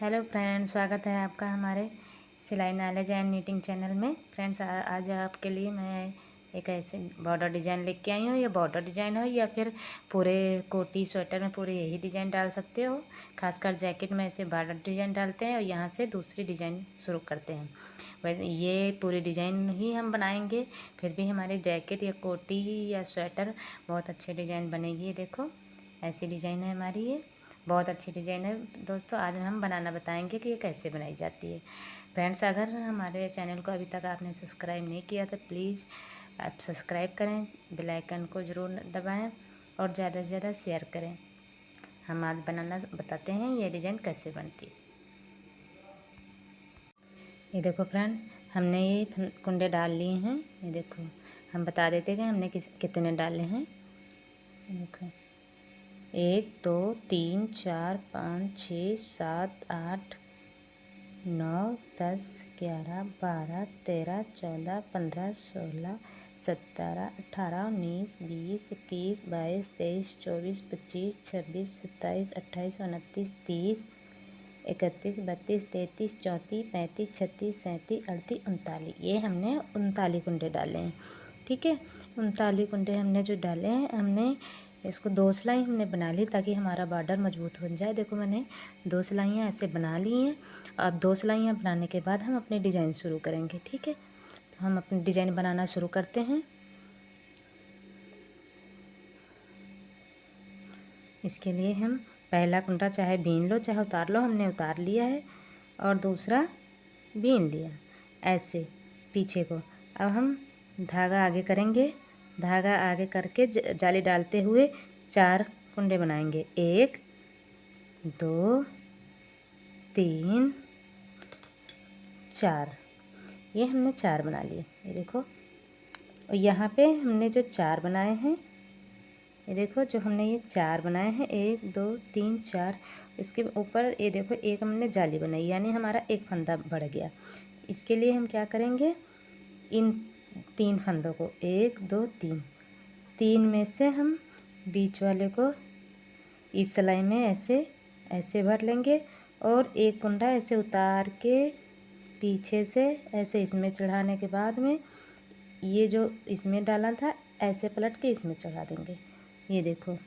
Hello friends, स्वागत है आपका हमारे सिलाई नॉलेज एंड नीटिंग चैनल में। फ्रेंड्स, आज आपके लिए मैं एक ऐसे बॉर्डर डिज़ाइन लेके आई हूँ। ये बॉर्डर डिज़ाइन हो या फिर पूरे कोटी स्वेटर में पूरे यही डिज़ाइन डाल सकते हो। खासकर जैकेट में ऐसे बॉर्डर डिज़ाइन डालते हैं और यहाँ से दूसरी डिज़ाइन शुरू करते हैं। वैसे ये पूरी डिज़ाइन ही हम बनाएंगे, फिर भी हमारे जैकेट या कोटी या स्वेटर बहुत अच्छे डिज़ाइन बनेगी। ये देखो, ऐसी डिज़ाइन है हमारी, ये बहुत अच्छी डिज़ाइन है। दोस्तों, आज हम बनाना बताएंगे कि ये कैसे बनाई जाती है। फ्रेंड्स, अगर हमारे चैनल को अभी तक आपने सब्सक्राइब नहीं किया तो प्लीज़ आप सब्सक्राइब करें, बेल आइकन को ज़रूर दबाएं और ज़्यादा से ज़्यादा शेयर करें। हम आज बनाना बताते हैं ये डिज़ाइन कैसे बनती है। ये देखो फ्रेंड, हमने ये कुंडे डाल लिए हैं। ये देखो, हम बता देते कि हमने कितने डाले हैं। देखो, 1 2 3 4 5 6 7 8 9 10 11 12 13 14 15 16 17 18 19 20 21 22 23 24 25 26 27 28 29 30 31 32 33 34 35 36 37 38 39। ये हमने 39 कुंडे डाले हैं। ठीक है, 39 कुंडे हमने जो डाले हैं, हमने इसको 2 सिलाई हमने बना ली ताकि हमारा बॉर्डर मजबूत हो जाए। देखो, मैंने 2 सिलाइयाँ ऐसे बना ली हैं। अब 2 सिलाइयाँ बनाने के बाद हम अपने डिज़ाइन शुरू करेंगे। ठीक है, तो हम अपनी डिज़ाइन बनाना शुरू करते हैं। इसके लिए हम पहला कुंडा चाहे बीन लो चाहे उतार लो, हमने उतार लिया है और दूसरा बीन लिया ऐसे पीछे को। अब हम धागा आगे करेंगे। धागा आगे करके जाली डालते हुए 4 कुंडे बनाएंगे। 1 2 3 4। ये हमने 4 बना लिए। ये देखो, और यहाँ पे हमने जो 4 बनाए हैं, ये देखो, जो हमने ये 4 बनाए हैं 1 2 3 4, इसके ऊपर ये देखो एक हमने जाली बनाई, यानी हमारा एक फंदा बढ़ गया। इसके लिए हम क्या करेंगे, इन 3 फंदों को 1 2 3, 3 में से हम बीच वाले को इस सिलाई में ऐसे ऐसे भर लेंगे और एक कुंडा ऐसे उतार के पीछे से ऐसे इसमें चढ़ाने के बाद में ये जो इसमें डाला था ऐसे पलट के इसमें चढ़ा देंगे। ये देखो,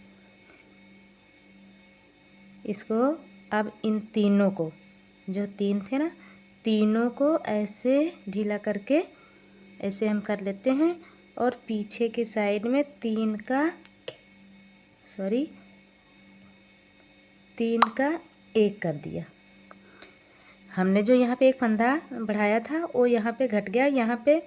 इसको अब इन तीनों को, जो 3 थे ना, तीनों को ऐसे ढीला करके ऐसे हम कर लेते हैं और पीछे के साइड में 3 का 1 कर दिया। हमने जो यहाँ पे एक फंदा बढ़ाया था वो यहाँ पे घट गया, यहाँ पे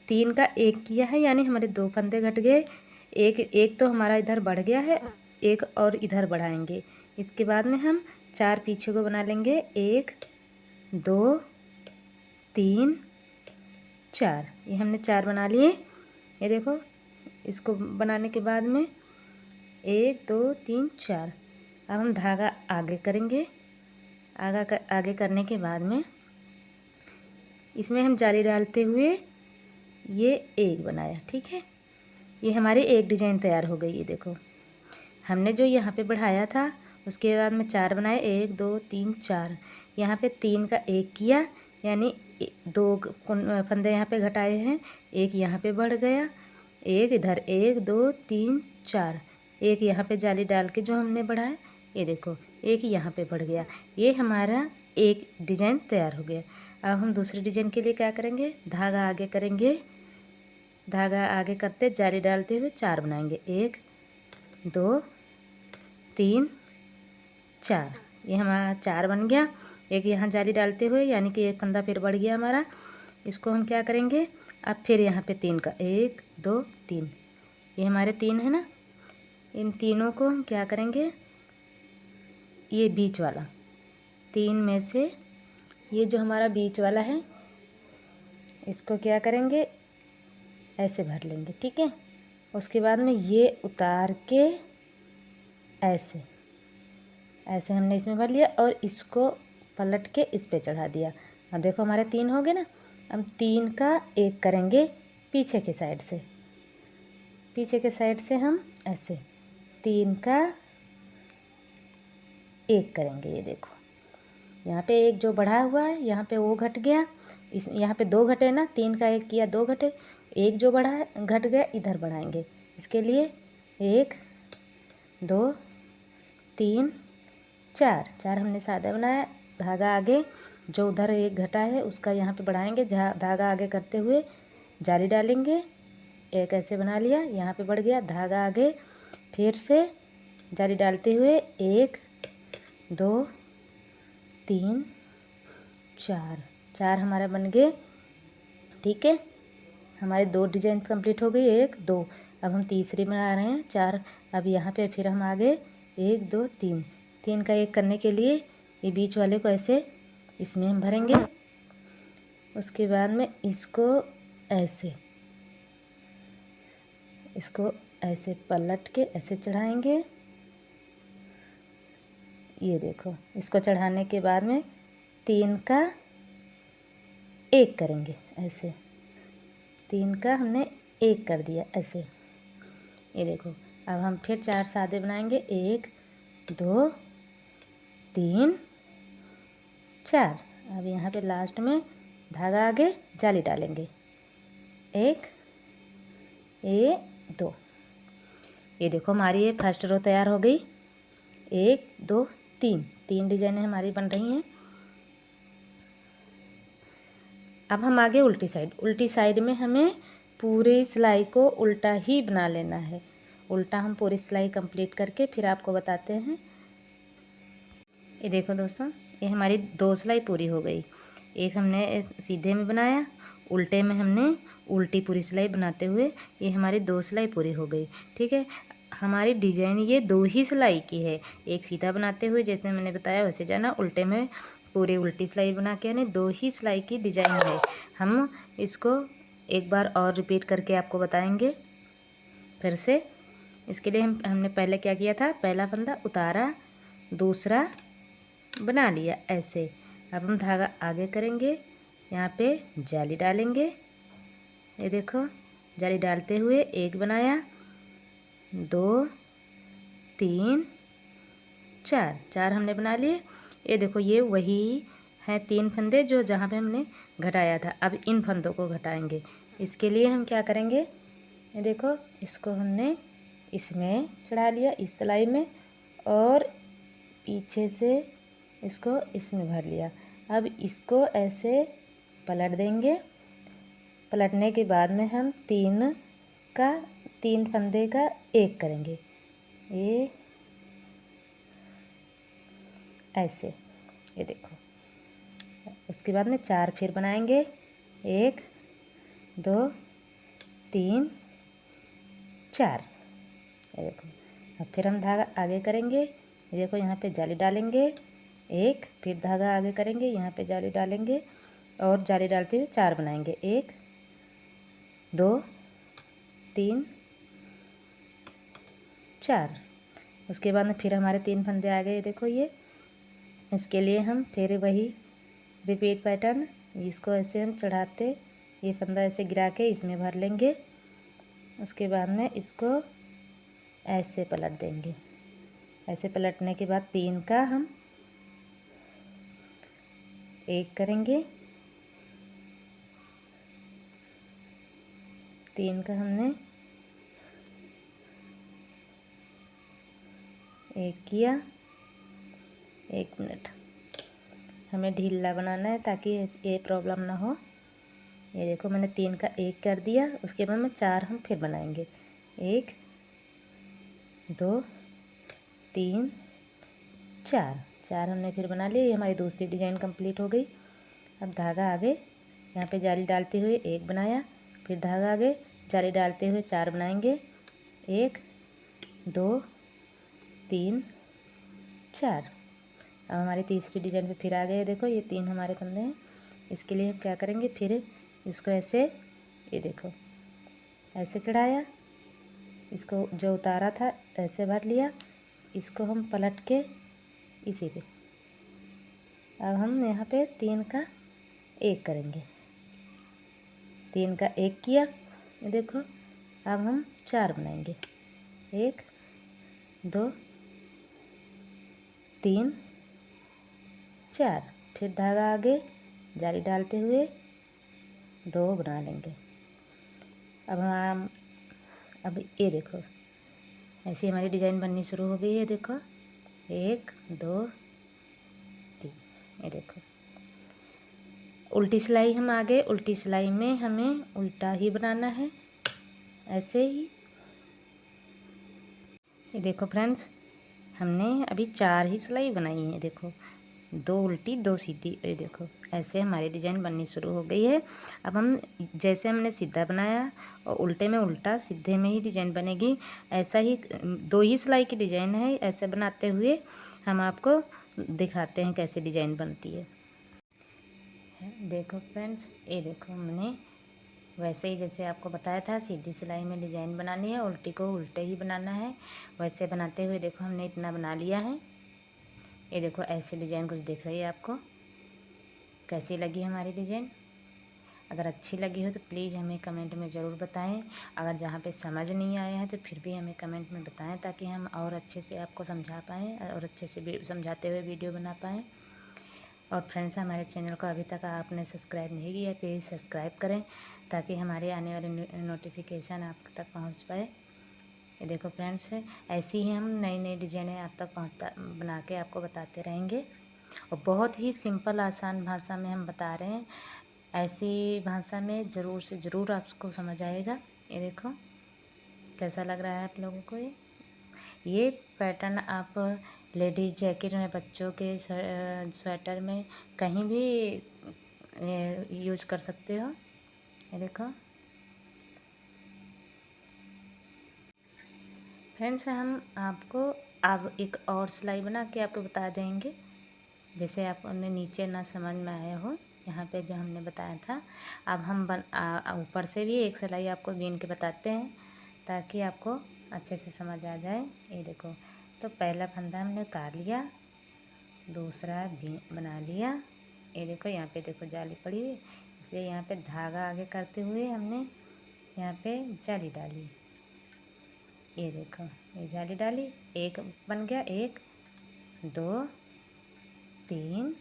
3 का 1 किया है, यानी हमारे 2 फंदे घट गए। एक तो हमारा इधर बढ़ गया है, एक और इधर बढ़ाएंगे। इसके बाद में हम 4 पीछे को बना लेंगे। 1 2 3 4, ये हमने 4 बना लिए। ये देखो, इसको बनाने के बाद में 1 2 3 4। अब हम धागा आगे करेंगे। आगे करने के बाद में इसमें हम जाली डालते हुए ये 1 बनाया। ठीक है, ये हमारी एक डिज़ाइन तैयार हो गई। ये देखो, हमने जो यहाँ पे बढ़ाया था उसके बाद में 4 बनाए, 1 2 3 4। यहाँ पे 3 का 1 किया, यानी 2 फंदे यहाँ पे घटाए हैं, एक यहाँ पे बढ़ गया, एक इधर, 1 2 3 4, एक यहाँ पे जाली डाल के जो हमने बढ़ाया, ये देखो एक यहाँ पे बढ़ गया। ये हमारा एक डिज़ाइन तैयार हो गया। अब हम दूसरे डिज़ाइन के लिए क्या करेंगे, धागा आगे करेंगे। धागा आगे करते जाली डालते हुए 4 बनाएंगे। 1 2 3 4, ये हमारा 4 बन गया। एक यहाँ जाली डालते हुए, यानी कि एक फंदा फिर बढ़ गया हमारा। इसको हम क्या करेंगे, अब फिर यहाँ पे 3 का 1 2 3, ये हमारे 3 है ना। इन तीनों को हम क्या करेंगे, ये बीच वाला 3 में से ये जो हमारा बीच वाला है इसको क्या करेंगे, ऐसे भर लेंगे। ठीक है, उसके बाद में ये उतार के ऐसे ऐसे हमने इसमें भर लिया और इसको पलट के इस पे चढ़ा दिया। अब देखो, हमारे 3 हो गए ना। हम 3 का 1 करेंगे पीछे के साइड से। पीछे के साइड से हम ऐसे 3 का 1 करेंगे। ये देखो, यहाँ पे एक जो बढ़ा हुआ है यहाँ पे वो घट गया, इस यहाँ पे 2 घटे ना, 3 का 1 किया 2 घटे, एक जो बढ़ा है घट गया, इधर बढ़ाएंगे। इसके लिए 1 2 3 4, 4 हमने सादा बनाया। धागा आगे जो उधर एक घटा है उसका यहाँ पे बढ़ाएंगे, धागा आगे करते हुए जाली डालेंगे। एक ऐसे बना लिया, यहाँ पे बढ़ गया, धागा आगे फिर से जाली डालते हुए 1 2 3 4, 4 हमारा बन गए। ठीक है, हमारे 2 डिजाइन कंप्लीट हो गई, 1 2। अब हम तीसरी बना रहे हैं 4। अब यहाँ पे फिर हम आगे 1 2 3, 3 का 1 करने के लिए ये बीच वाले को ऐसे इसमें हम भरेंगे। उसके बाद में इसको ऐसे पलट के ऐसे चढ़ाएंगे। ये देखो, इसको चढ़ाने के बाद में 3 का 1 करेंगे ऐसे, 3 का हमने 1 कर दिया ऐसे। ये देखो, अब हम फिर 4 सादे बनाएंगे, 1 2 3 4। अब यहाँ पे लास्ट में धागा आगे जाली डालेंगे, 1 2। ये देखो हमारी ये फर्स्ट रो तैयार हो गई। 1 2 3, 3 डिजाइनें हमारी बन रही हैं। अब हम आगे उल्टी साइड में हमें पूरी सिलाई को उल्टा ही बना लेना है। उल्टा हम पूरी सिलाई कंप्लीट करके फिर आपको बताते हैं। ये देखो दोस्तों, ये हमारी 2 सिलाई पूरी हो गई। एक हमने सीधे में बनाया, उल्टे में हमने उल्टी पूरी सिलाई बनाते हुए ये हमारी 2 सिलाई पूरी हो गई। ठीक है, हमारी डिजाइन ये 2 ही सिलाई की है। एक सीधा बनाते हुए जैसे मैंने बताया वैसे जाना, उल्टे में पूरी उल्टी सिलाई बना के, यानी 2 ही सिलाई की डिजाइन है। हम इसको एक बार और रिपीट करके आपको बताएंगे फिर से। इसके लिए हमने पहले क्या किया था, पहला फंदा उतारा, दूसरा बना लिया ऐसे। अब हम धागा आगे करेंगे, यहाँ पे जाली डालेंगे। ये देखो, जाली डालते हुए 1 बनाया, 2 3 4, 4 हमने बना लिए। ये देखो, ये वही है 3 फंदे जो जहाँ पे हमने घटाया था। अब इन फंदों को घटाएंगे। इसके लिए हम क्या करेंगे, ये देखो, इसको हमने इसमें चढ़ा लिया इस सिलाई में, और पीछे से इसको इसमें भर लिया। अब इसको ऐसे पलट देंगे। पलटने के बाद में हम 3 फंदे का 1 करेंगे, ये ऐसे। ये देखो, उसके बाद में 4 फिर बनाएंगे, 1 2 3 4। ये देखो, अब फिर हम धागा आगे करेंगे। ये देखो, यहाँ पे जाली डालेंगे, 1 फिर धागा आगे करेंगे, यहाँ पे जाली डालेंगे, और जाली डालते हुए 4 बनाएंगे, 1 2 3 4। उसके बाद में फिर हमारे 3 फंदे आ गए। देखो, ये इसके लिए हम फिर वही रिपीट पैटर्न, इसको ऐसे हम चढ़ाते, ये फंदा ऐसे गिरा के इसमें भर लेंगे। उसके बाद में इसको ऐसे पलट देंगे। ऐसे पलटने के बाद 3 का हम 1 करेंगे, 3 का हमने 1 किया। 1 मिनट, हमें ढीला बनाना है ताकि ये प्रॉब्लम ना हो। ये देखो, मैंने 3 का 1 कर दिया। उसके बाद में 4 हम फिर बनाएंगे, 1 2 3 4, 4 हमने फिर बना लिए। ये हमारी दूसरी डिजाइन कंप्लीट हो गई। अब धागा आगे यहाँ पे जाली डालते हुए 1 बनाया, फिर धागा आगे जाली डालते हुए 4 बनाएंगे, 1 2 3 4। अब हमारी तीसरी डिजाइन पे फिर आ गए। देखो, ये 3 हमारे फंदे हैं। इसके लिए हम क्या करेंगे, फिर इसको ऐसे, ये देखो, ऐसे चढ़ाया, इसको जो उतारा था ऐसे भर लिया, इसको हम पलट के इसी पे, अब हम यहाँ पे 3 का 1 करेंगे, 3 का 1 किया। ये देखो, अब हम 4 बनाएंगे, 1 2 3 4, फिर धागा आगे जाली डालते हुए 2 बना लेंगे। अब ये देखो ऐसी हमारी डिज़ाइन बननी शुरू हो गई है। देखो 1 2 3, ये देखो उल्टी सिलाई हम आगे उल्टी सिलाई में हमें उल्टा ही बनाना है ऐसे ही। ये देखो फ्रेंड्स हमने अभी 4 ही सिलाई बनाई है। देखो 2 उल्टी 2 सीधी, ये देखो ऐसे हमारी डिज़ाइन बननी शुरू हो गई है। अब हम जैसे हमने सीधा बनाया और उल्टे में उल्टा सीधे में ही डिज़ाइन बनेगी। ऐसा ही 2 ही सिलाई की डिज़ाइन है। ऐसे बनाते हुए हम आपको दिखाते हैं कैसे डिज़ाइन बनती है। देखो फ्रेंड्स ये देखो हमने वैसे ही जैसे आपको बताया था सीधी सिलाई में डिज़ाइन बनानी है, उल्टी को उल्टे ही बनाना है। वैसे बनाते हुए देखो हमने इतना बना लिया है। ये देखो ऐसे डिज़ाइन कुछ दिख रही है आपको। कैसी लगी हमारी डिज़ाइन? अगर अच्छी लगी हो तो प्लीज़ हमें कमेंट में ज़रूर बताएं। अगर जहाँ पे समझ नहीं आया है तो फिर भी हमें कमेंट में बताएं ताकि हम और अच्छे से आपको समझा पाएँ और अच्छे से समझाते हुए वीडियो बना पाएँ। और फ्रेंड्स हमारे चैनल को अभी तक आपने सब्सक्राइब नहीं किया प्लीज़ सब्सक्राइब करें ताकि हमारे आने वाले नोटिफिकेशन आप तक पहुँच पाए। ये देखो फ्रेंड्स ऐसी ही हम नई नई डिज़ाइनें आप तक बना के आपको बताते रहेंगे और बहुत ही सिंपल आसान भाषा में हम बता रहे हैं। ऐसी भाषा में ज़रूर से ज़रूर आपको समझ आएगा। ये देखो कैसा लग रहा है आप लोगों को। ये पैटर्न आप लेडीज जैकेट में, बच्चों के स्वेटर में कहीं भी यूज कर सकते हो। ये देखो फ्रेंड्स हम आपको अब एक और सिलाई बना के आपको बता देंगे। जैसे आपने नीचे ना समझ में आया हो यहाँ पे जो हमने बताया था, अब हम ऊपर से भी एक सिलाई आपको बीन के बताते हैं ताकि आपको अच्छे से समझ आ जाए। ये देखो तो पहला फंदा हमने उतार लिया, दूसरा भी बना लिया। ये देखो यहाँ पे देखो जाली पड़ी हुई, इसलिए यहाँ पे धागा आगे करते हुए हमने यहाँ पे जाली डाली। ये देखो ये जाली डाली, एक बन गया, 1 2 3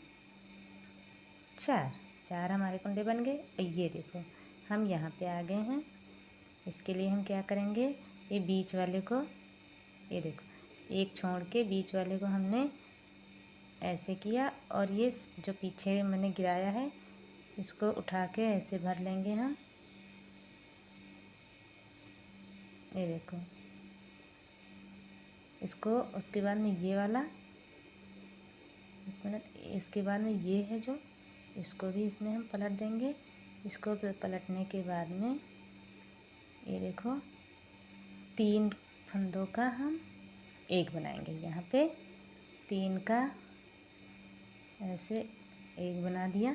4, 4 हमारे कुंडे बन गए। ये देखो हम यहाँ पे आ गए हैं। इसके लिए हम क्या करेंगे, ये बीच वाले को, ये देखो एक छोड़ के बीच वाले को हमने ऐसे किया और ये जो पीछे मैंने गिराया है इसको उठा के ऐसे भर लेंगे हम। ये देखो इसको, उसके बाद में ये वाला, एक मिनट, इसके बाद में ये है जो, इसको भी इसमें हम पलट देंगे। इसको पलटने के बाद में ये देखो 3 फंदों का हम एक बनाएंगे। यहाँ पे 3 का ऐसे एक बना दिया।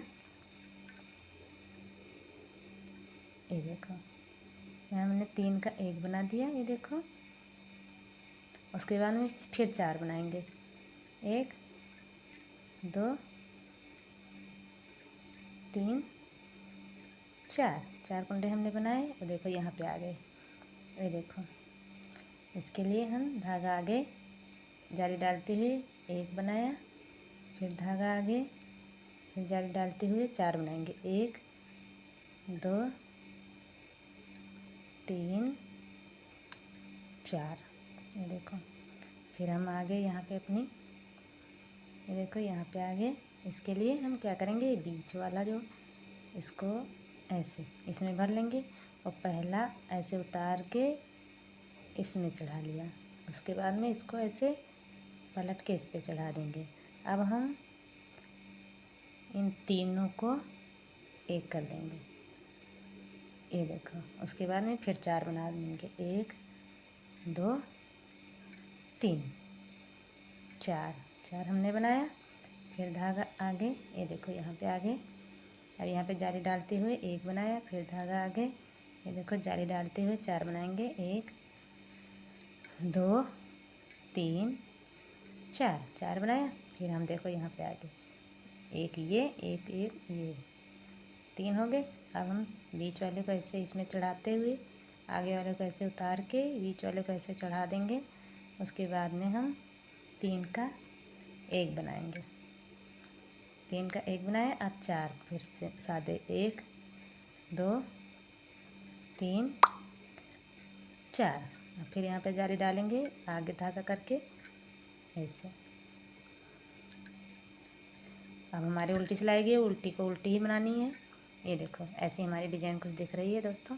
ये देखो यहाँ हमने 3 का एक बना दिया। ये देखो उसके बाद में फिर 4 बनाएंगे, 1 2 3 4, 4 कुंडे हमने बनाए और देखो यहाँ पे आ गए। ये देखो इसके लिए हम धागा आगे जाली डालते हुए 1 बनाया, फिर धागा आगे फिर जाली डालते हुए 4 बनाएंगे, 1 2 3 4। ये देखो फिर हम आगे यहाँ पे अपनी, ये देखो यहाँ पे आगे, इसके लिए हम क्या करेंगे, बीच वाला जो इसको ऐसे इसमें भर लेंगे और पहला ऐसे उतार के इसमें चढ़ा लिया। उसके बाद में इसको ऐसे पलट के इस पे चढ़ा देंगे। अब हम इन तीनों को एक कर देंगे। ये देखो उसके बाद में फिर 4 बना देंगे, 1 2 3 4, 4 हमने बनाया। फिर धागा आगे, ये देखो यहाँ पे आगे, अब यहाँ पे जाली डालते हुए 1 बनाया, फिर धागा आगे, ये देखो जाली डालते हुए 4 बनाएंगे, 1 2 3 4, 4 बनाया। फिर हम देखो यहाँ पे आगे एक ये एक ये 3 हो गए। अब हम बीच वाले को ऐसे इसमें चढ़ाते हुए आगे वाले को ऐसे उतार के बीच वाले को ऐसे चढ़ा देंगे। उसके बाद में हम 3 का एक बनाएंगे। 3 का एक बनाया, अब 4 फिर से सादे 1 2 3 4। फिर यहाँ पे जाली डालेंगे आगे धागा करके ऐसे। अब हमारी उल्टी सिलाई गई, उल्टी को उल्टी ही बनानी है। ये देखो ऐसी हमारी डिजाइन कुछ दिख रही है दोस्तों।